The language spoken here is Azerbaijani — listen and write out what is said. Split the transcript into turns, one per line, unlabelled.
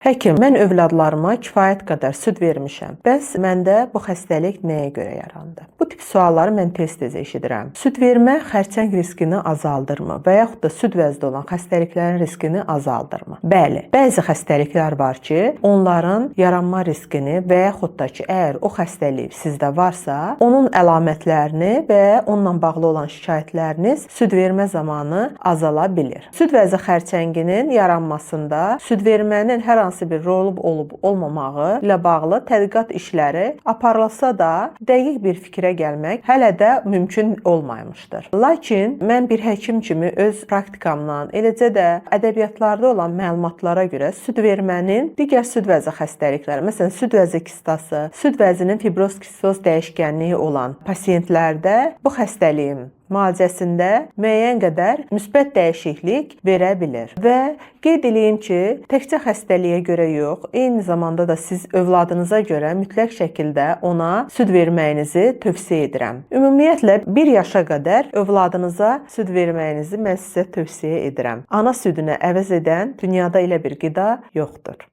Həkim, mən övladlarıma kifayət qədər süd vermişəm. Bəs məndə bu xəstəlik nəyə görə yarandı? Bu tip sualları mən tez-tez eşidirəm. Süd vermə xərçəng riskini azaldırmı və yaxud da süd vəzdə olan xəstəliklərin riskini azaldırmı? Bəli, bəzi xəstəliklər var ki, onların yaranma riskini və yaxud da ki, əgər o xəstəlik sizdə varsa, onun əlamətlərini və onunla bağlı olan şikayətləriniz süd vermə zamanı azala bilir. Süd vəzi xərçənginin yaranmasında süd vermənin hər hansı bir rolu olub-olmamağı ilə bağlı tədqiqat işləri aparılsa da, dəqiq bir fikrə gəlmək hələ də mümkün olmamışdır. Lakin mən bir həkim kimi öz praktikamdan, eləcə də ədəbiyyatlarda olan məlumatlara görə süd vermənin digər süd vəzi xəstəlikləri, məsələn, süd vəzi kistası, süd vəzinin fibroz-kistoz dəyişkənliyi olan pasiyentlərdə bu xəstəliyin müalicəsində müəyyən qədər müsbət dəyişiklik verə bilir. Və qeyd edeyim ki, təkcə xəstəliyə görə yox, eyni zamanda da siz övladınıza görə mütləq şəkildə ona süd verməyinizi tövsiyə edirəm. Ümumiyyətlə 1 yaşa qədər övladınıza süd verməyinizi mən sizə tövsiyə edirəm. Ana südünü əvəz edən dünyada elə bir qida yoxdur.